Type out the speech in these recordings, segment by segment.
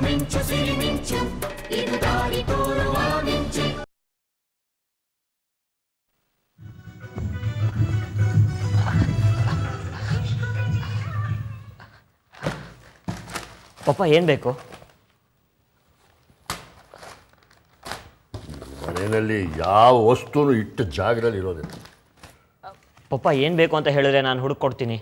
ಮಿಂಚು ಸಿರಿ ಮಿಂಚು ಇದು ದಾರಿ ತೋರುವ ಮಿಂಚು. ಪಪ್ಪ ಏನು ಬೇಕು? ಮನೆಯಲ್ಲಿ ಯಾವ ವಸ್ತುನು ಇಟ್ಟ ಜಾಗದಲ್ಲಿ ಇರೋದಿಲ್ಲ. ಪಪ್ಪ ಏನು ಬೇಕು ಅಂತ ಹೇಳಿದ್ರೆ ನಾನು ಹುಡುಕೊಡ್ತೀನಿ.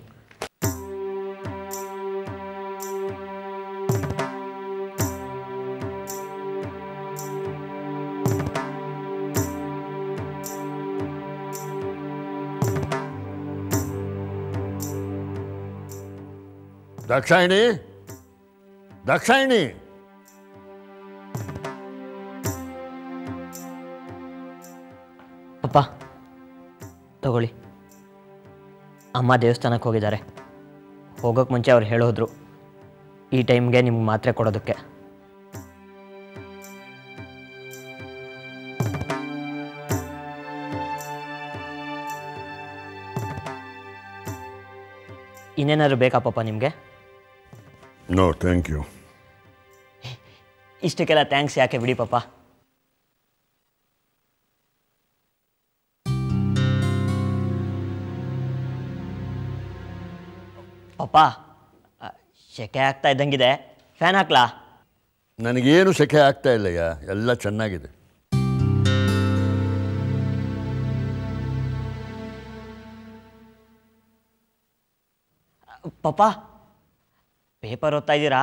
ದಾಕ್ಷಾಯಿಣಿ, ದಾಕ್ಷಾಯಿಣಿ, ಪಪ್ಪ ತಗೊಳ್ಳಿ. ಅಮ್ಮ ದೇವಸ್ಥಾನಕ್ಕೆ ಹೋಗಿದ್ದಾರೆ. ಹೋಗೋಕ್ಕೆ ಮುಂಚೆ ಅವ್ರು ಹೇಳೋದ್ರು ಈ ಟೈಮ್ಗೆ ನಿಮ್ಗೆ ಮಾತ್ರೆ ಕೊಡೋದಕ್ಕೆ. ಇನ್ನೇನಾದ್ರು ಬೇಕಾ ಪಪ್ಪ ನಿಮಗೆ? No thank you. ಇಷ್ಟಕ್ಕೆಲ್ಲ ಥ್ಯಾಂಕ್ಸ್ ಯಾಕೆ ಬಿಡಿ ಪಪ್ಪ. ಪಪ್ಪ ಶೆಕೆ ಆಗ್ತಾ ಇದ್ದಂಗಿದೆ, ಫ್ಯಾನ್ ಹಾಕ್ಲಾ? ನನಗೇನು ಸೆಕೆ ಆಗ್ತಾ ಇಲ್ಲಯ್ಯ, ಎಲ್ಲ ಚೆನ್ನಾಗಿದೆ. ಪಪ್ಪ ಪೇಪರ್ ಓದ್ತಾ ಇದ್ದೀರಾ?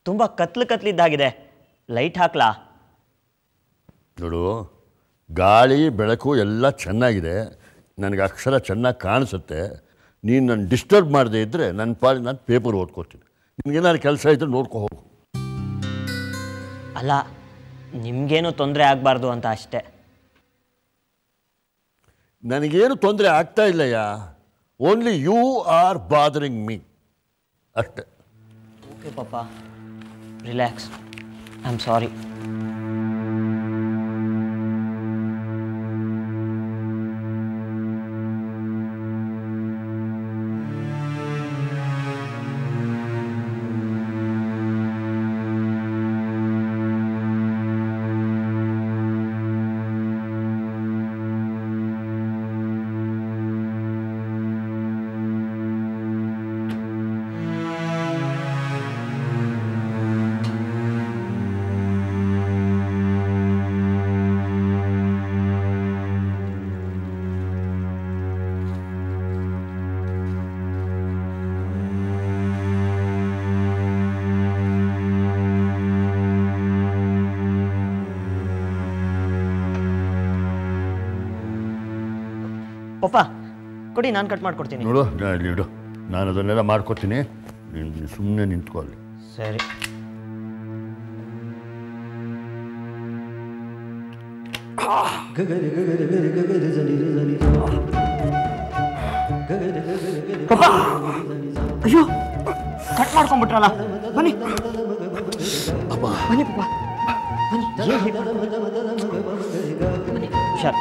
ತುಂಬ ಕತ್ಲಿದ್ದಾಗಿದೆ, ಲೈಟ್ ಹಾಕ್ಲಾ? ನೋಡು, ಗಾಳಿ ಬೆಳಕು ಎಲ್ಲ ಚೆನ್ನಾಗಿದೆ, ನನಗೆ ಅಕ್ಷರ ಚೆನ್ನಾಗಿ ಕಾಣಿಸುತ್ತೆ. ನೀನು ನನ್ನ ಡಿಸ್ಟರ್ಬ್ ಮಾಡದೇ ಇದ್ದರೆ ನನ್ನ ಪಾಲಿ ನಾನು ಪೇಪರ್ ಓದ್ಕೊತೀನಿ. ನಿನಗೇನಾದ್ರು ಕೆಲಸ ಇದ್ದರೆ ನೋಡ್ಕೊ ಹೋಗು. ಅಲ್ಲ, ನಿಮಗೇನು ತೊಂದರೆ ಆಗಬಾರ್ದು ಅಂತ ಅಷ್ಟೇ. ನನಗೇನು ತೊಂದರೆ ಆಗ್ತಾ ಇಲ್ಲಯ್ಯ, only you are bothering me ಅಷ್ಟೆ. ಓಕೆ ಪಪ್ಪ, ರಿಲ್ಯಾಕ್ಸ್. I am sorry. ಪಪ್ಪ ಕೊಡಿ, ನಾನು ಕಟ್ ಮಾಡ್ಕೊಡ್ತೀನಿ. ನೋಡು, ಇಡು, ನಾನು ಅದನ್ನೆಲ್ಲ ಮಾಡ್ಕೊತೀನಿ, ನೀನು ಸುಮ್ಮನೆ ನಿಂತ್ಕೊಳ್ಳಿ. ಸರಿ. ಪಪ್ಪ, ಅಯ್ಯೋ ಕಟ್ ಮಾಡ್ಕೊಂಡ್ಬಿಟ್ರಲ್ಲ. ಬನ್ನಿ ಬನ್ನಿ ಪಪ್ಪ, ಬನ್ನಿ. ಹುಷಾರ್,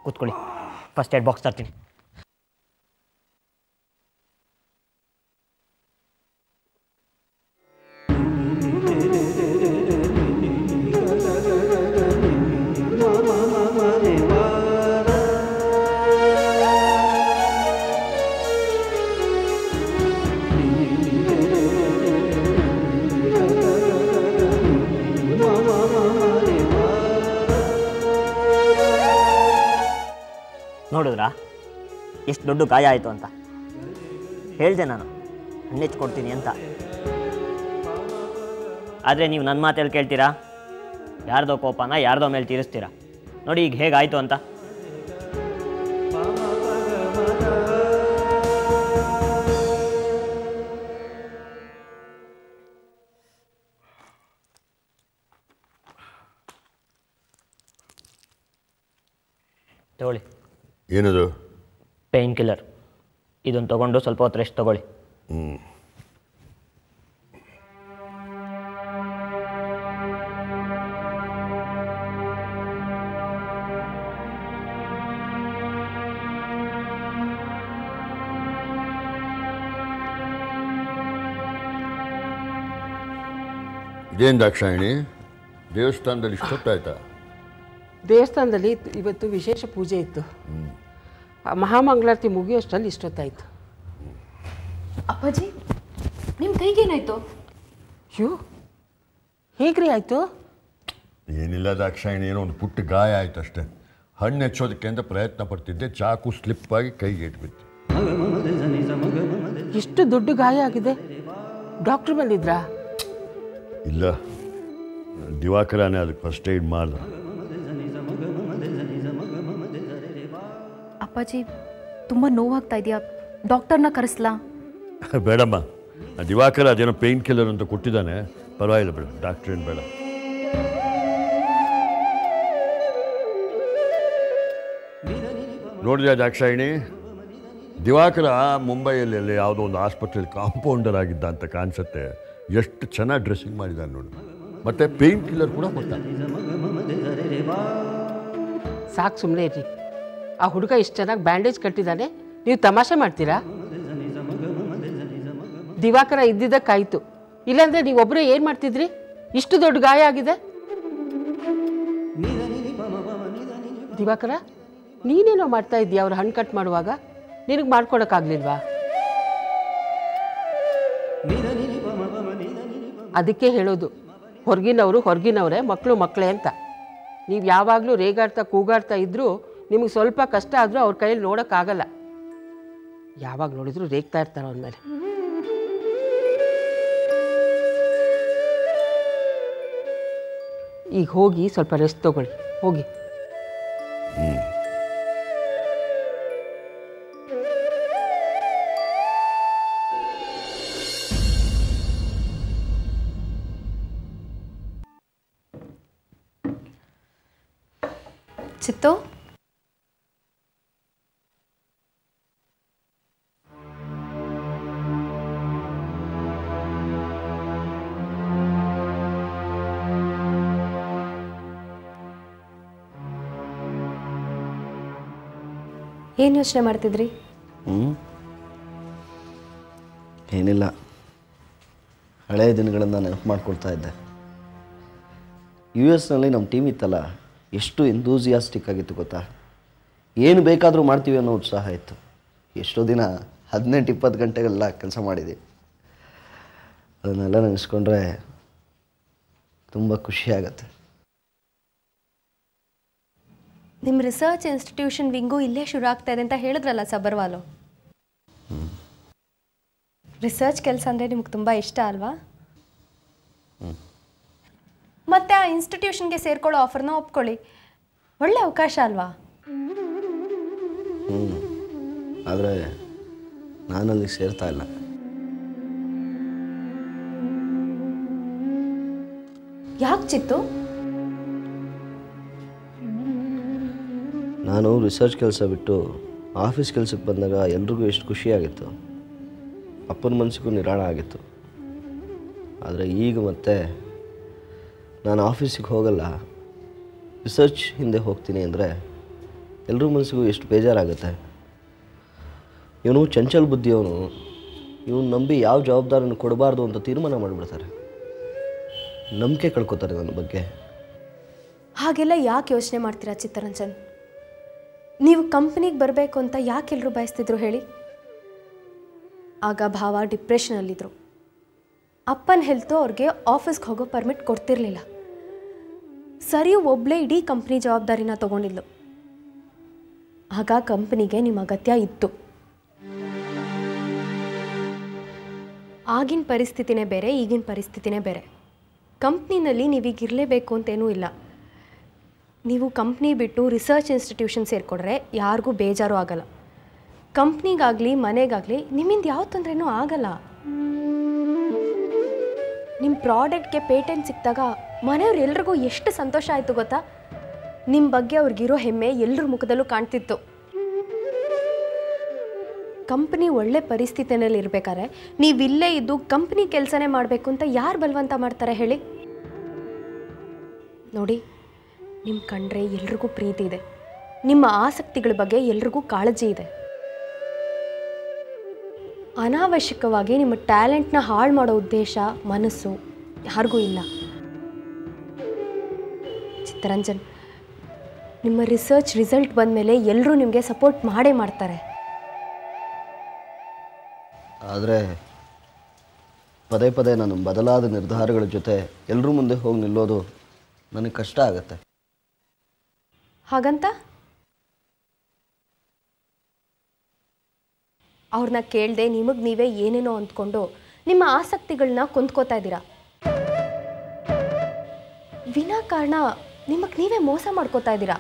ಕೂತ್ಕೊಳ್ಳಿ. ಫಸ್ಟ್ ಏಡ್ ಬಾಕ್ಸ್ ತರ್ತೀನಿ. ನೋಡಿದ್ರಾ ಎಷ್ಟು ದೊಡ್ಡ ಗಾಯ ಆಯಿತು ಅಂತ? ಹೇಳಿದೆ ನಾನು ಹಣ್ಣೆಚ್ಕೊಡ್ತೀನಿ ಅಂತ. ಆದರೆ ನೀವು ನನ್ನ ಮಾತಲ್ಲಿ ಕೇಳ್ತೀರಾ? ಯಾರ್ದೋ ಕೋಪನ ಯಾರ್ದೋ ಮೇಲೆ ತೀರಿಸ್ತೀರಾ. ನೋಡಿ ಈಗ ಹೇಗಾಯಿತು ಅಂತ. ತಗೊಳ್ಳಿ. ಏನದು? Pain killer. ಇದನ್ನು ತೊಗೊಂಡು ಸ್ವಲ್ಪ ಹೊತ್ತು ರೆಸ್ಟ್ ತೊಗೊಳ್ಳಿ. ಇದೇನು ದಾಕ್ಷಾಯಿಣಿ, ದೇವಸ್ಥಾನದಲ್ಲಿ ಇಷ್ಟೊತ್ತಾಯ್ತಾ? ದೇವಸ್ಥಾನದಲ್ಲಿ ಇವತ್ತು ವಿಶೇಷ ಪೂಜೆ ಇತ್ತು. ಮಹಾಮಂಗಳಾರತಿ ಮುಗಿಯೋಷ್ಟರಲ್ಲಿ ಇಷ್ಟೊತ್ತಾಯಿತು. ಅಪ್ಪಾಜಿ, ನಿಮ್ಮ ಕೈಗೇನಾಯ್ತು? ಅಯ್ಯೋ, ಹೇಗ್ರಿ ಆಯಿತು? ಏನಿಲ್ಲ ದಾಕ್ಷಾಯಿಣಿ, ಏನೋ ಒಂದು ಪುಟ್ಟ ಗಾಯ ಆಯ್ತು ಅಷ್ಟೇ. ಹಣ್ಣು ಹೆಚ್ಚೋದಕ್ಕೆ ಅಂತ ಪ್ರಯತ್ನ ಪಡ್ತಿದ್ದೆ, ಚಾಕು ಸ್ಲಿಪ್ ಆಗಿ ಕೈಗೆ ಇಟ್ಬಿತ್ತು. ಎಷ್ಟು ದೊಡ್ಡ ಗಾಯ ಆಗಿದೆ? ಡಾಕ್ಟ್ರ್ ಬಂದಿದ್ರಾ? ಇಲ್ಲ, ದಿವಾಕರನೇ ಅದಕ್ಕೆ ಫಸ್ಟ್ ಏಡ್ ಮಾಡ್ದ. ಅಪ್ಪಾಜಿ, ತುಂಬ ನೋವಾಗ್ತಾ ಇದೆಯಾ? ಡಾಕ್ಟರ್ನ ಕರೆಸ್ಲಾ? ಬೇಡಮ್ಮ, ದಿವಾಕರ ಅದೇನೋ ಪೇಯ್ನ್ ಕಿಲ್ಲರ್ ಅಂತ ಕೊಟ್ಟಿದ್ದಾನೆ, ಪರವಾಗಿಲ್ಲ ಬೇಡ, ಡಾಕ್ಟ್ರ್ ಏನು ಬೇಡ. ನೋಡಿದ್ಯಾ ದಾಕ್ಷಾಯಿಣಿ, ದಿವಾಕರ ಮುಂಬೈಯಲ್ಲಿ ಯಾವುದೋ ಒಂದು ಆಸ್ಪತ್ರೆಯಲ್ಲಿ ಕಾಂಪೌಂಡರ್ ಆಗಿದ್ದ ಅಂತ ಕಾಣಿಸುತ್ತೆ. ಎಷ್ಟು ಚೆನ್ನಾಗಿ ಡ್ರೆಸ್ಸಿಂಗ್ ಮಾಡಿದ್ದಾನೆ ನೋಡು, ಮತ್ತು ಪೇಯ್ನ್ ಕಿಲ್ಲರ್ ಕೂಡ ಕೊಡ್ತಾನೆ. ಸಾಕು, ಸುಮ್ಮನೆ ಇರಿ. ಆ ಹುಡುಗ ಇಷ್ಟು ಚೆನ್ನಾಗಿ ಬ್ಯಾಂಡೇಜ್ ಕಟ್ಟಿದ್ದಾನೆ, ನೀವು ತಮಾಷೆ ಮಾಡ್ತೀರಾ? ದಿವಾಕರ ಇದ್ದಿದ್ದಕ್ಕಾಯಿತು, ಇಲ್ಲಾಂದರೆ ನೀವೊಬ್ಬರೇ ಏನು ಮಾಡ್ತಿದ್ರಿ? ಇಷ್ಟು ದೊಡ್ಡ ಗಾಯ ಆಗಿದೆ. ದಿವಾಕರ, ನೀನೇನೋ ಮಾಡ್ತಾ ಇದ್ದೀಯ ಅವ್ರು ಹಣ್ಣು ಕಟ್ ಮಾಡುವಾಗ? ನಿನಗೆ ಮಾಡ್ಕೊಡೋಕ್ಕಾಗಲಿಲ್ವಾ? ಅದಕ್ಕೆ ಹೇಳೋದು, ಹೊರಗಿನವರೇ, ಮಕ್ಕಳು ಮಕ್ಕಳೇ ಅಂತ. ನೀವು ಯಾವಾಗಲೂ ರೇಗಾಡ್ತಾ ಕೂಗಾಡ್ತಾ ಇದ್ದರೂ ನಿಮಗೆ ಸ್ವಲ್ಪ ಕಷ್ಟ ಆದರೂ ಅವ್ರ ಕೈಯಲ್ಲಿ ನೋಡೋಕ್ಕಾಗಲ್ಲ. ಯಾವಾಗ ನೋಡಿದ್ರು ರೇಗ್ತಾ ಇರ್ತಾರೆ ಅವನ ಮೇಲೆ. ಈಗ ಹೋಗಿ ಸ್ವಲ್ಪ ರೆಸ್ಟ್ ತಗೊಳ್ಳಿ, ಹೋಗಿ. ಚಿತ್ತು, ಏನು ಯೋಚನೆ ಮಾಡ್ತಿದ್ರಿ? ಏನಿಲ್ಲ, ಹಳೆಯ ದಿನಗಳನ್ನು ನೆನಪು ಮಾಡ್ಕೊಳ್ತಾ ಇದ್ದೆ. US ನಲ್ಲಿ ನಮ್ಮ ಟೀಮ್ ಇತ್ತಲ್ಲ, ಎಷ್ಟು ಎಂಥೂಸಿಯಾಸ್ಟಿಕ್ ಆಗಿತ್ತು ಗೊತ್ತಾ? ಏನು ಬೇಕಾದರೂ ಮಾಡ್ತೀವಿ ಅನ್ನೋ ಉತ್ಸಾಹ ಇತ್ತು. ಎಷ್ಟೋ ದಿನ 18-20 ಗಂಟೆಗೆಲ್ಲ ಕೆಲಸ ಮಾಡಿದ್ವಿ. ಅದನ್ನೆಲ್ಲ ನೆನೆಸ್ಕೊಂಡ್ರೆ ತುಂಬ ಖುಷಿಯಾಗತ್ತೆ. ನಿಮ್ಮ ರಿಸರ್ಚ್ ಇನ್ಸ್ಟಿಟ್ಯೂಷನ್ ವಿಂಗು ಇಲ್ಲೇ ಶುರು ಆಗ್ತಾ ಇದೆ ಅಂತ ಹೇಳಿದ್ರಲ್ಲ ಸಬರ್ವಾಲು. ರಿಸರ್ಚ್ ಕೆಲಸ ಅಂದರೆ ನಿಮ್ಗೆ ತುಂಬ ಇಷ್ಟ ಅಲ್ವಾ? ಮತ್ತೆ ಆ ಇನ್ಸ್ಟಿಟ್ಯೂಷನ್ಗೆ ಸೇರ್ಕೊಳ್ಳೋ ಆಫರ್ನ ಒಪ್ಕೊಳ್ಳಿ, ಒಳ್ಳೆ ಅವಕಾಶ ಅಲ್ವಾ? ಆದರೆ ನಾನಲ್ಲಿ ಸೇರ್ತಾ ಇಲ್ಲ. ಯಾಕೆ ಚಿತ್ತು? ನಾನು ರಿಸರ್ಚ್ ಕೆಲಸ ಬಿಟ್ಟು ಆಫೀಸ್ ಕೆಲಸಕ್ಕೆ ಬಂದಾಗ ಎಲ್ರಿಗೂ ಎಷ್ಟು ಖುಷಿಯಾಗಿತ್ತು, ಅಪ್ಪನ ಮನಸ್ಸಿಗೂ ನಿರಾಳ ಆಗಿತ್ತು. ಆದರೆ ಈಗ ಮತ್ತೆ ನಾನು ಆಫೀಸಿಗೆ ಹೋಗಲ್ಲ, ರಿಸರ್ಚ್ ಹಿಂದೆ ಹೋಗ್ತೀನಿ ಅಂದರೆ ಎಲ್ಲರ ಮನಸ್ಸಿಗೂ ಎಷ್ಟು ಬೇಜಾರಾಗುತ್ತೆ. ಇವನು ಚಂಚಲ್ ಬುದ್ಧಿಯವನು, ಇವನು ನಂಬಿ ಯಾವ ಜವಾಬ್ದಾರಿಯನ್ನು ಕೊಡಬಾರ್ದು ಅಂತ ತೀರ್ಮಾನ ಮಾಡಿಬಿಡ್ತಾರೆ. ನಂಬಿಕೆ ಕಳ್ಕೊತಾರೆ ನನ್ನ ಬಗ್ಗೆ. ಹಾಗೆಲ್ಲ ಯಾಕೆ ಯೋಚನೆ ಮಾಡ್ತೀರಾ ಚಿತ್ತರಂಜನ್? ನೀವು ಕಂಪ್ನಿಗೆ ಬರಬೇಕು ಅಂತ ಯಾಕೆ ಎಲ್ಲರೂ ಬಯಸ್ತಿದ್ರು ಹೇಳಿ? ಆಗ ಭಾವ ಡಿಪ್ರೆಷನಲ್ಲಿದ್ದರು. ಅಪ್ಪನ ಹೆಲ್ತು ಅವ್ರಿಗೆ ಆಫೀಸ್ಗೆ ಹೋಗೋ ಪರ್ಮಿಟ್ ಕೊಡ್ತಿರ್ಲಿಲ್ಲ. ಸರಿ, ಒಬ್ಬಳೇ ಇಡೀ ಕಂಪ್ನಿ ಜವಾಬ್ದಾರಿನ ತೊಗೊಂಡಿದ್ಲು. ಆಗ ಕಂಪ್ನಿಗೆ ನಿಮ್ಮ ಅಗತ್ಯ ಇತ್ತು. ಆಗಿನ ಪರಿಸ್ಥಿತಿನೇ ಬೇರೆ, ಈಗಿನ ಪರಿಸ್ಥಿತಿನೇ ಬೇರೆ. ಕಂಪ್ನಿನಲ್ಲಿ ನೀವೀಗ ಇರಲೇಬೇಕು ಅಂತೇನೂ ಇಲ್ಲ. ನೀವು ಕಂಪ್ನಿ ಬಿಟ್ಟು ರಿಸರ್ಚ್ ಇನ್ಸ್ಟಿಟ್ಯೂಷನ್ ಸೇರಿಕೊಂಡ್ರೆ ಯಾರಿಗೂ ಬೇಜಾರು ಆಗಲ್ಲ. ಕಂಪ್ನಿಗಾಗಲಿ ಮನೆಗಾಗಲಿ ನಿಮ್ಮಿಂದ ಯಾವ ತೊಂದರೆನೂ ಆಗಲ್ಲ. ನಿಮ್ಮ ಪ್ರಾಡಕ್ಟ್ಗೆ ಪೇಟೆಂಟ್ ಸಿಕ್ಕಿದಾಗ ಮನೆಯವ್ರು ಎಲ್ರಿಗೂ ಎಷ್ಟು ಸಂತೋಷ ಆಯಿತು ಗೊತ್ತಾ? ನಿಮ್ಮ ಬಗ್ಗೆ ಅವ್ರಿಗಿರೋ ಹೆಮ್ಮೆ ಎಲ್ಲರ ಮುಖದಲ್ಲೂ ಕಾಣ್ತಿತ್ತು. ಕಂಪ್ನಿ ಒಳ್ಳೆ ಪರಿಸ್ಥಿತಿನಲ್ಲಿ ಇರಬೇಕಾದ್ರೆ ನೀವಿಲ್ಲೇ ಇದ್ದು ಕಂಪ್ನಿ ಕೆಲಸನೇ ಮಾಡಬೇಕು ಅಂತ ಯಾರು ಬಲವಂತ ಮಾಡ್ತಾರೆ ಹೇಳಿ? ನೋಡಿ, ನಿಮ್ಮ ಕಂಡ್ರೆ ಎಲ್ರಿಗೂ ಪ್ರೀತಿ ಇದೆ, ನಿಮ್ಮ ಆಸಕ್ತಿಗಳ ಬಗ್ಗೆ ಎಲ್ರಿಗೂ ಕಾಳಜಿ ಇದೆ. ಅನಾವಶ್ಯಕವಾಗಿ ನಿಮ್ಮ ಟ್ಯಾಲೆಂಟ್ನ ಹಾಳು ಮಾಡೋ ಉದ್ದೇಶ ಮನಸ್ಸು ಯಾರಿಗೂ ಇಲ್ಲ. ಚಿತ್ತರಂಜನ್. ನಿಮ್ಮ ರಿಸರ್ಚ್ ರಿಸಲ್ಟ್ ಬಂದ ಮೇಲೆ ಎಲ್ಲರೂ ನಿಮಗೆ ಸಪೋರ್ಟ್ ಮಾಡೇ ಮಾಡ್ತಾರೆ. ಆದರೆ ಪದೇ ಪದೇ ನಾನು ಬದಲಾದ ನಿರ್ಧಾರಗಳ ಜೊತೆ ಎಲ್ಲರೂ ಮುಂದೆ ಹೋಗಿ ನಿಲ್ಲೋದು ನನಗೆ ಕಷ್ಟ ಆಗುತ್ತೆ. ಹಾಗಂತ ಅವ್ರನ್ನ ಕೇಳದೆ ನಿಮಗೆ ನೀವೇ ಏನೇನೋ ಅಂದ್ಕೊಂಡು ನಿಮ್ಮ ಆಸಕ್ತಿಗಳನ್ನ ಕೊಂದ್ಕೋತಾ ಇದ್ದೀರಾ. ವಿನಾಕಾರಣ ನಿಮಗೆ ನೀವೇ ಮೋಸ ಮಾಡ್ಕೋತಾ ಇದ್ದೀರಾ.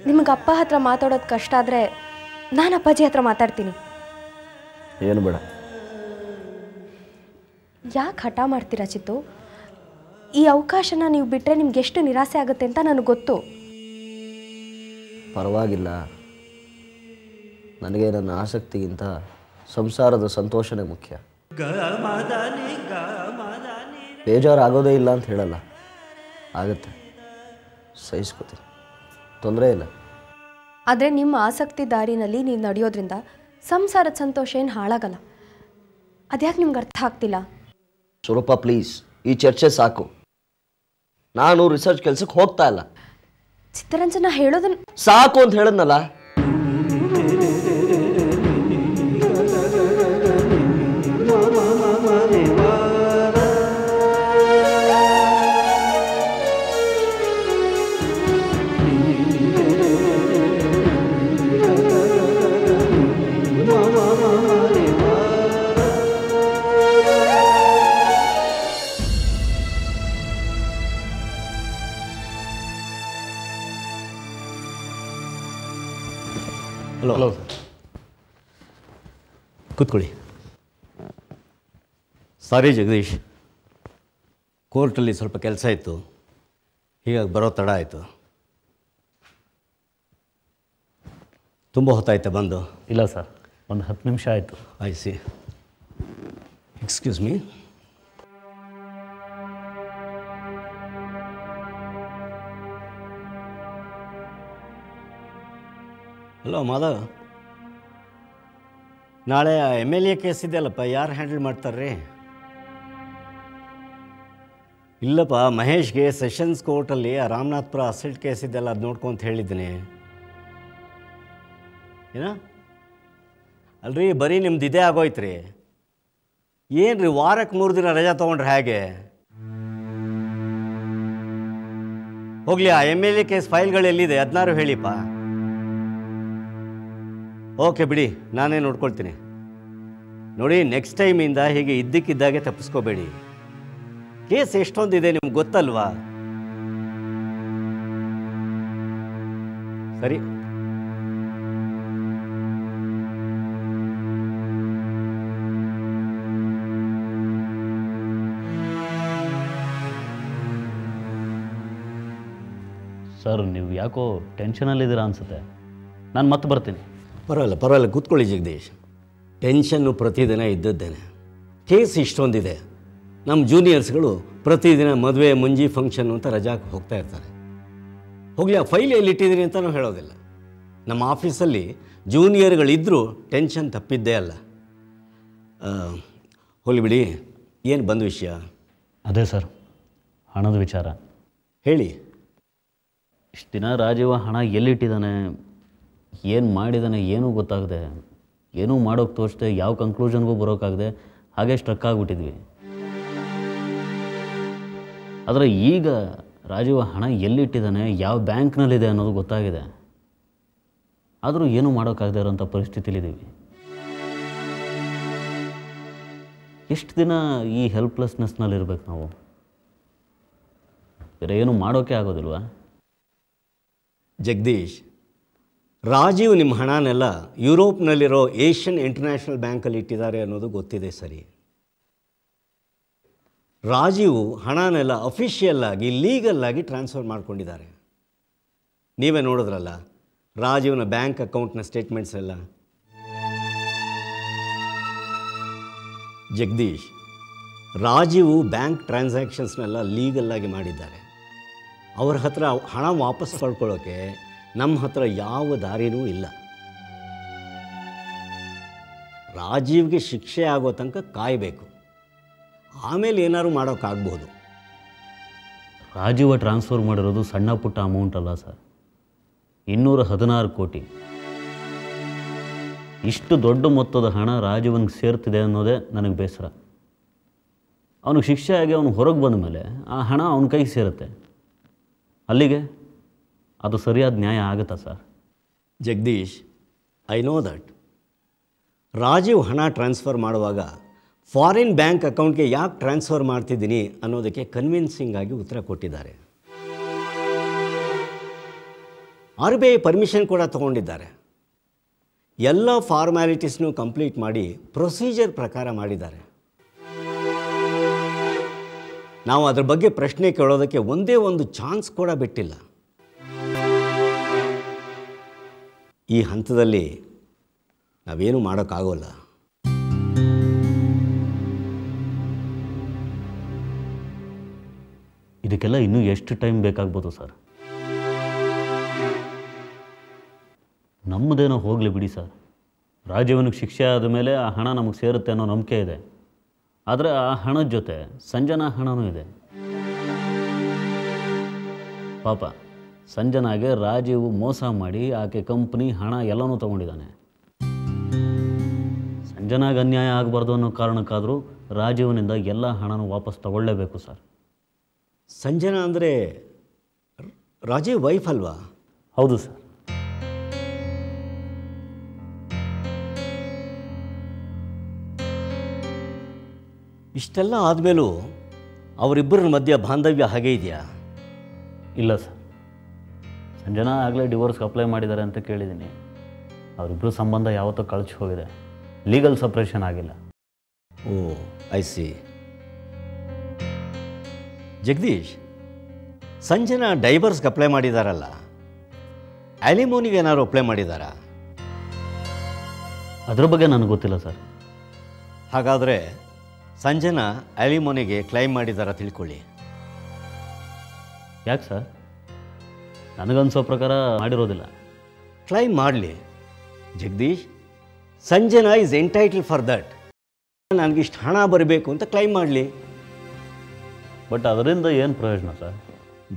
ನಿಮಗೆ ಅಪ್ಪ ಹತ್ರ ಮಾತಾಡೋದು ಕಷ್ಟ ಆದರೆ ನಾನು ಅಪ್ಪಾಜಿ ಹತ್ರ ಮಾತಾಡ್ತೀನಿ. ಏನು ಬೇಡ. ಯಾಕೆ ಹಠ ಮಾಡ್ತೀರಾ ಚಿತ್ತು? ಈ ಅವಕಾಶನ ನೀವು ಬಿಟ್ಟರೆ ನಿಮ್ಗೆ ಎಷ್ಟು ನಿರಾಸೆ ಆಗುತ್ತೆ ಅಂತ ನನಗೆ ಗೊತ್ತು. ಪರವಾಗಿಲ್ಲ, ನನಗೆ ನನ್ನ ಆಸಕ್ತಿಗಿಂತ ಸಂಸಾರದ ಸಂತೋಷನೇ ಮುಖ್ಯ. ಬೇಜಾರಾಗೋದೇ ಇಲ್ಲ ಅಂತ ಹೇಳಲ್ಲ, ಆಗುತ್ತೆ, ಸಹಿಸ್ಕೋತೀನಿ, ತೊಂದರೆ ಇಲ್ಲ. ಆದರೆ ನಿಮ್ಮ ಆಸಕ್ತಿ ದಾರಿನಲ್ಲಿ ನೀವು ನಡೆಯೋದ್ರಿಂದ ಸಂಸಾರದ ಸಂತೋಷ ಏನು ಹಾಳಾಗಲ್ಲ. ಅದ್ಯಾಕೆ ನಿಮ್ಗೆ ಅರ್ಥ ಆಗ್ತಿಲ್ಲ? ಸ್ವರೂಪ ಪ್ಲೀಸ್, ಈ ಚರ್ಚೆ ಸಾಕು. ನಾನು ರಿಸರ್ಚ್ ಕೆಲಸಕ್ಕೆ ಹೋಗ್ತಾ ಇಲ್ಲ. ಚಿತ್ತರಂಜನ ಹೇಳೋದನ್ನ ಸಾಕು ಅಂತ ಹೇಳಿದ್ನಲ್ಲ. ಹಲೋ ಸರ್, ಕೂತ್ಕೊಳ್ಳಿ. ಸಾರಿ ಜಗದೀಶ್, ಕೋರ್ಟಲ್ಲಿ ಸ್ವಲ್ಪ ಕೆಲಸ ಇತ್ತು, ಹೀಗಾಗಿ ಬರೋ ತಡ ಆಯಿತು. ತುಂಬ ಹೊತ್ತಾಯ್ತಾ ಬಂದು? ಇಲ್ಲ ಸರ್, ಒಂದು 10 ನಿಮಿಷ ಆಯಿತು. I C. Excuse me. Hello Madhav, ನಾಳೆ MLA ಕೇಸ್ ಇದೆಯಲ್ಲಪ್ಪ, ಯಾರು ಹ್ಯಾಂಡಲ್ ಮಾಡ್ತಾರ್ರಿ? ಇಲ್ಲಪ್ಪ, ಮಹೇಶ್ಗೆ ಸೆಷನ್ಸ್ ಕೋರ್ಟಲ್ಲಿ ರಾಮನಾಥ್ಪುರ ಅಸೆಟ್ ಕೇಸ್ ಇದೆಯಲ್ಲ, ಅದು ನೋಡ್ಕೊಂತ ಹೇಳಿದ್ದೀನಿ. ಏನ ಅಲ್ರಿ, ಬರೀ ನಿಮ್ದು ಇದೇ ಆಗೋಯ್ತು ರೀ. ಏನು ರೀ, ವಾರಕ್ಕೆ 3 ದಿನ ರಜಾ ತೊಗೊಂಡ್ರೆ ಹೇಗೆ? ಹೋಗಲಿ, ಆ MLA ಕೇಸ್ ಫೈಲ್ಗಳು ಎಲ್ಲಿದೆ ಅದನ್ನಾರು ಹೇಳಿಪ್ಪ. ಓಕೆ ಬಿಡಿ, ನಾನೇ ನೋಡ್ಕೊಳ್ತೀನಿ. ನೋಡಿ, ನೆಕ್ಸ್ಟ್ ಟೈಮಿಂದ ಹೀಗೆ ಇದ್ದಕ್ಕಿದ್ದಾಗೆ ತಪ್ಪಿಸ್ಕೋಬೇಡಿ. ಕೇಸ್ ಎಷ್ಟೊಂದಿದೆ ನಿಮ್ಗೆ ಗೊತ್ತಲ್ವಾ? ಸರಿ. ಸರ್, ನೀವು ಯಾಕೋ ಟೆನ್ಷನಲ್ಲಿದ್ದೀರಾ ಅನಿಸುತ್ತೆ. ನಾನು ಮತ್ತೆ ಬರ್ತೀನಿ. ಪರವಾಗಿಲ್ಲ, ಕೂತ್ಕೊಳ್ಳಿ ಜಗದೀಶ್. ಟೆನ್ಷನ್ನು ಪ್ರತಿದಿನ ಇದ್ದದ್ದೇನೆ. ಕೇಸ್ ಇಷ್ಟೊಂದಿದೆ. ನಮ್ಮ ಜೂನಿಯರ್ಸ್ಗಳು ಪ್ರತಿದಿನ ಮದುವೆ, ಮುಂಜಿ, ಫಂಕ್ಷನ್ ಅಂತ ರಜಾಕ್ಕೆ ಹೋಗ್ತಾ ಇರ್ತಾರೆ. ಹೋಗಲಿ, ಆ ಫೈಲ್ ಎಲ್ಲಿಟ್ಟಿದ್ದೀನಿ ಅಂತಲೂ ಹೇಳೋದಿಲ್ಲ. ನಮ್ಮ ಆಫೀಸಲ್ಲಿ ಜೂನಿಯರ್ಗಳಿದ್ದರೂ ಟೆನ್ಷನ್ ತಪ್ಪಿದ್ದೇ ಅಲ್ಲ. ಹೋಗಲಿ ಬಿಡಿ, ಏನು ಬಂದ ವಿಷಯ? ಅದೇ ಸರ್, ಹಣದ ವಿಚಾರ. ಹೇಳಿ. ಇಷ್ಟು ದಿನ ರಾಜೀವ ಹಣ ಎಲ್ಲಿಟ್ಟಿದ್ದಾನೆ, ಏನು ಮಾಡಿದ್ದಾನೆ ಏನೂ ಗೊತ್ತಾಗದೆ, ಏನೂ ಮಾಡೋಕ್ಕೆ ತೋರಿಸ್ದೆ, ಯಾವ ಕನ್ಕ್ಲೂಷನ್ಗೂ ಬರೋಕ್ಕಾಗದೆ ಹಾಗೆ ಸ್ಟ್ರಕ್ ಆಗಿಬಿಟ್ಟಿದ್ವಿ. ಆದರೆ ಈಗ ರಾಜೀವ ಹಣ ಎಲ್ಲಿಟ್ಟಿದ್ದಾನೆ, ಯಾವ ಬ್ಯಾಂಕ್ನಲ್ಲಿದೆ ಅನ್ನೋದು ಗೊತ್ತಾಗಿದೆ. ಆದರೂ ಏನೂ ಮಾಡೋಕ್ಕಾಗದೇ ಇರೋಂಥ ಪರಿಸ್ಥಿತಿಲಿದ್ದೀವಿ. ಎಷ್ಟು ದಿನ ಈ ಹೆಲ್ಪ್ಲೆಸ್ನೆಸ್ನಲ್ಲಿರ್ಬೇಕು ನಾವು? ಬೇರೆ ಏನೂ ಮಾಡೋಕ್ಕೆ ಆಗೋದಿಲ್ವಾ? ಜಗದೀಶ್, ರಾಜೀವ್ ನಿಮ್ಮ ಹಣನೆಲ್ಲ ಯುರೋಪ್ನಲ್ಲಿರೋ ಏಷ್ಯನ್ ಇಂಟರ್ನ್ಯಾಷನಲ್ ಬ್ಯಾಂಕಲ್ಲಿ ಇಟ್ಟಿದ್ದಾರೆ ಅನ್ನೋದು ಗೊತ್ತಿದೆ. ಸರಿ, ರಾಜೀವ್ ಹಣನೆಲ್ಲ ಅಫಿಷಿಯಲ್ಲಾಗಿ, ಲೀಗಲ್ಲಾಗಿ ಟ್ರಾನ್ಸ್ಫರ್ ಮಾಡ್ಕೊಂಡಿದ್ದಾರೆ. ನೀವೇ ನೋಡಿದ್ರಲ್ಲ ರಾಜೀವ್ನ ಬ್ಯಾಂಕ್ ಅಕೌಂಟ್ನ ಸ್ಟೇಟ್ಮೆಂಟ್ಸ್ ಎಲ್ಲ. ಜಗದೀಶ್, ರಾಜೀವ್ ಬ್ಯಾಂಕ್ ಟ್ರಾನ್ಸಾಕ್ಷನ್ಸ್ನೆಲ್ಲ ಲೀಗಲ್ಲಾಗಿ ಮಾಡಿದ್ದಾರೆ. ಅವ್ರ ಹತ್ರ ಹಣ ವಾಪಸ್ ಪಡ್ಕೊಳ್ಳೋಕ್ಕೆ ನಮ್ಮ ಹತ್ರ ಯಾವ ದಾರಿನೂ ಇಲ್ಲ. ರಾಜೀವ್ಗೆ ಶಿಕ್ಷೆ ಆಗೋ ತನಕ ಕಾಯಬೇಕು, ಆಮೇಲೆ ಏನಾದ್ರು ಮಾಡೋಕ್ಕಾಗ್ಬೋದು. ರಾಜೀವ ಟ್ರಾನ್ಸ್ಫರ್ ಮಾಡಿರೋದು ಸಣ್ಣ ಪುಟ್ಟ ಅಮೌಂಟ್ ಅಲ್ಲ ಸರ್, 216 ಕೋಟಿ. ಇಷ್ಟು ದೊಡ್ಡ ಮೊತ್ತದ ಹಣ ರಾಜೀವನಿಗೆ ಸೇರ್ತಿದೆ ಅನ್ನೋದೇ ನನಗೆ ಬೇಸರ. ಅವನಿಗೆ ಶಿಕ್ಷೆ ಆಗಿ ಅವನು ಹೊರಗೆ ಬಂದ ಮೇಲೆ ಆ ಹಣ ಅವನ ಕೈಗೆ ಸೇರುತ್ತೆ. ಅಲ್ಲಿಗೆ ಅದು ಸರಿಯಾದ ನ್ಯಾಯ ಆಗುತ್ತಾ sir? Jagadish, I know that. Rajeev ಹಣ ಟ್ರಾನ್ಸ್ಫರ್ ಮಾಡುವಾಗ ಫಾರಿನ್ ಬ್ಯಾಂಕ್ ಅಕೌಂಟ್ಗೆ ಯಾಕೆ ಟ್ರಾನ್ಸ್ಫರ್ ಮಾಡ್ತಿದ್ದೀನಿ ಅನ್ನೋದಕ್ಕೆ ಕನ್ವಿನ್ಸಿಂಗ್ ಆಗಿ ಉತ್ತರ ಕೊಟ್ಟಿದ್ದಾರೆ. RBI ಪರ್ಮಿಷನ್ ಕೂಡ ತಗೊಂಡಿದ್ದಾರೆ. ಎಲ್ಲ ಫಾರ್ಮ್ಯಾಲಿಟೀಸ್ನೂ ಕಂಪ್ಲೀಟ್ ಮಾಡಿ ಪ್ರೊಸೀಜರ್ ಪ್ರಕಾರ ಮಾಡಿದ್ದಾರೆ. ನಾವು ಅದರ ಬಗ್ಗೆ ಪ್ರಶ್ನೆ ಕೇಳೋದಕ್ಕೆ ಒಂದೇ ಒಂದು ಚಾನ್ಸ್ ಕೂಡ ಬಿಟ್ಟಿಲ್ಲ. ಈ ಹಂತದಲ್ಲಿ ನಾವೇನು ಮಾಡೋಕ್ಕಾಗೋಲ್ಲ. ಇದಕ್ಕೆಲ್ಲ ಇನ್ನೂ ಎಷ್ಟು ಟೈಮ್ ಬೇಕಾಗ್ಬೋದು ಸರ್? ನಮ್ಮದೇನೋ ಹೋಗಲಿ ಬಿಡಿ ಸರ್. ರಾಜೀವನಿಗೆ ಶಿಕ್ಷೆ ಆದ ಮೇಲೆ ಆ ಹಣ ನಮಗೆ ಸೇರುತ್ತೆ ಅನ್ನೋ ನಂಬಿಕೆ ಇದೆ. ಆದರೆ ಆ ಹಣದ ಜೊತೆ ಸಂಜನಾ ಹಣನೂ ಇದೆ. ಪಾಪ ಸಂಜನಾಗೆ ರಾಜೀವ್ ಮೋಸ ಮಾಡಿ ಆಕೆ ಕಂಪ್ನಿ ಹಣ ಎಲ್ಲನೂ ತೊಗೊಂಡಿದ್ದಾನೆ. ಸಂಜನಾಗೆ ಅನ್ಯಾಯ ಆಗಬಾರ್ದು ಅನ್ನೋ ಕಾರಣಕ್ಕಾದರೂ ರಾಜೀವನಿಂದ ಎಲ್ಲ ಹಣನೂ ವಾಪಸ್ ತಗೊಳ್ಳೇಬೇಕು ಸರ್. ಸಂಜನಾ ಅಂದರೆ ರಾಜೀವ್ ವೈಫ್ ಅಲ್ವಾ? ಹೌದು ಸರ್. ಇಷ್ಟೆಲ್ಲ ಆದಮೇಲೂ ಅವರಿಬ್ಬರ ಮಧ್ಯೆ ಬಾಂಧವ್ಯ ಹಾಗೆ ಇದೆಯಾ? ಇಲ್ಲ ಸರ್. ಸಂಜನಾ ಆಗಲೇ ಡಿವೋರ್ಸ್ಗೆ ಅಪ್ಲೈ ಮಾಡಿದ್ದಾರೆ ಅಂತ ಕೇಳಿದ್ದೀನಿ. ಅವರಿಬ್ಬರು ಸಂಬಂಧ ಯಾವತ್ತೋ ಕಳಚಿ ಹೋಗಿದೆ. ಲೀಗಲ್ ಸಪ್ರೇಷನ್ ಆಗಿಲ್ಲ. Oh, I see. Jagdish, Sanjana ಡೈವರ್ಸ್ಗೆ ಅಪ್ಲೈ ಮಾಡಿದಾರಲ್ಲ, ಆಲಿಮೋನಿಗೆ ಏನಾದ್ರು ಅಪ್ಲೈ ಮಾಡಿದಾರಾ? ಅದ್ರ ಬಗ್ಗೆ ನನಗೆ ಗೊತ್ತಿಲ್ಲ ಸರ್. ಹಾಗಾದರೆ ಸಂಜನಾ ಆಲಿಮೋನಿಗೆ ಕ್ಲೈಮ್ ಮಾಡಿದಾರ ತಿಳ್ಕೊಳ್ಳಿ. ಯಾಕೆ ಸರ್? ನನಗನ್ಸೋ ಪ್ರಕಾರ ಮಾಡಿರೋದಿಲ್ಲ. ಕ್ಲೈಮ್ ಮಾಡಲಿ Jagdish. Sanjana is entitled for that. ನನಗಿಷ್ಟು ಹಣ ಬರಬೇಕು ಅಂತ ಕ್ಲೈಮ್ ಮಾಡಲಿ. ಬಟ್ ಅದರಿಂದ ಏನು ಪ್ರಯೋಜನ ಸರ್?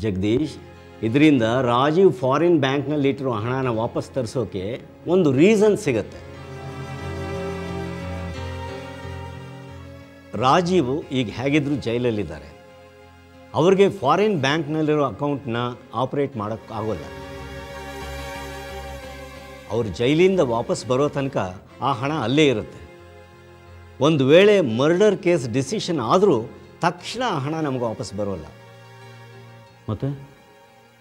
ಜಗದೀಶ್, ಇದರಿಂದ ರಾಜೀವ್ ಫಾರಿನ್ ಬ್ಯಾಂಕ್ನಲ್ಲಿಟ್ಟಿರೋ ಹಣನ ವಾಪಸ್ ತರಿಸೋಕೆ ಒಂದು ರೀಸನ್ ಸಿಗತ್ತೆ. ರಾಜೀವ್ ಈಗ ಹೇಗಿದ್ರು ಜೈಲಲ್ಲಿದ್ದಾರೆ. ಅವ್ರಿಗೆ ಫಾರಿನ್ ಬ್ಯಾಂಕ್ನಲ್ಲಿರೋ ಅಕೌಂಟ್ನ ಆಪರೇಟ್ ಮಾಡೋಕ್ಕಾಗೋಲ್ಲ. ಅವ್ರು ಜೈಲಿಂದ ವಾಪಸ್ ಬರೋ ತನಕ ಆ ಹಣ ಅಲ್ಲೇ ಇರುತ್ತೆ. ಒಂದು ವೇಳೆ ಮರ್ಡರ್ ಕೇಸ್ ಡಿಸಿಷನ್ ಆದರೂ ತಕ್ಷಣ ಆ ಹಣ ನಮಗೆ ವಾಪಸ್ ಬರೋಲ್ಲ. ಮತ್ತು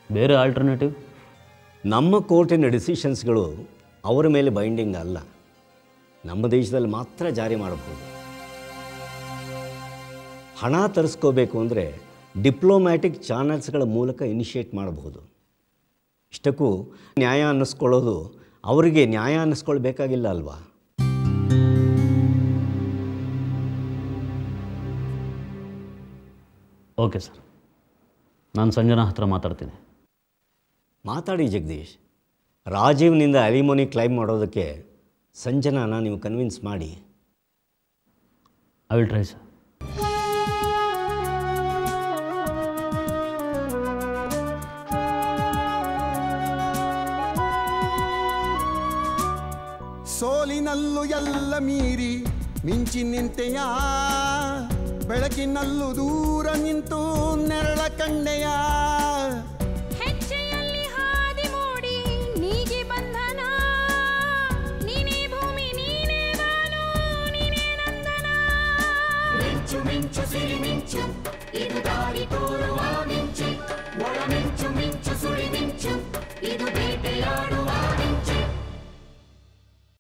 ಬೇರೆ ಆಲ್ಟರ್ನೇಟಿವ್? ನಮ್ಮ ಕೋರ್ಟಿನ ಡಿಸಿಷನ್ಸ್ಗಳು ಅವರ ಮೇಲೆ ಬೈಂಡಿಂಗ್ ಅಲ್ಲ, ನಮ್ಮ ದೇಶದಲ್ಲಿ ಮಾತ್ರ ಜಾರಿ ಮಾಡಬಹುದು. ಹಣ ತರಿಸ್ಕೋಬೇಕು ಅಂದರೆ ಡಿಪ್ಲೊಮ್ಯಾಟಿಕ್ ಚಾನಲ್ಸ್ಗಳ ಮೂಲಕ ಇನಿಷಿಯೇಟ್ ಮಾಡಬಹುದು. ಇಷ್ಟಕ್ಕೂ ನ್ಯಾಯ ಅನ್ನಿಸ್ಕೊಳ್ಳೋದು ಅವರಿಗೆ ನ್ಯಾಯ ಅನ್ನಿಸ್ಕೊಳ್ಬೇಕಾಗಿಲ್ಲ ಅಲ್ವಾ? ಓಕೆ ಸರ್, ನಾನು ಸಂಜನಾ ಹತ್ರ ಮಾತಾಡ್ತೀನಿ. ಮಾತಾಡಿ ಜಗದೀಶ್. ರಾಜೀವ್ನಿಂದ ಅಲಿಮೋನಿ ಕ್ಲೈಮ್ ಮಾಡೋದಕ್ಕೆ ಸಂಜನಾನ ನೀವು ಕನ್ವಿನ್ಸ್ ಮಾಡಿ. I will try sir. ಸೋಲಿನಲ್ಲೂ ಎಲ್ಲ ಮೀರಿ ಮಿಂಚಿ ನಿಂತೆಯ, ಬೆಳಕಿನಲ್ಲೂ ದೂರ ನಿಂತು ನೆರಳ ಕಂಡೆಯ. ಹೆಜ್ಜೆಯಲ್ಲಿ ಹಾದಿ ಮೂಡಿ ನೀಗಿ ಬಂಧನ, ನೀನೇ ಭೂಮಿ ನೀನೇ ಬಾನು ನೀನೇ ನಂದನ. ಮಿಂಚು ಮಿಂಚು ಸಿರಿ ಮಿಂಚು ಇದು ದಾರಿ ತೋರುವ ಮಿಂಚು, ಒಳ ಮಿಂಚು ಮಿಂಚು ಸುಳಿ ಮಿಂಚು ಇದು ಬೇಟೆಯಾಡುವ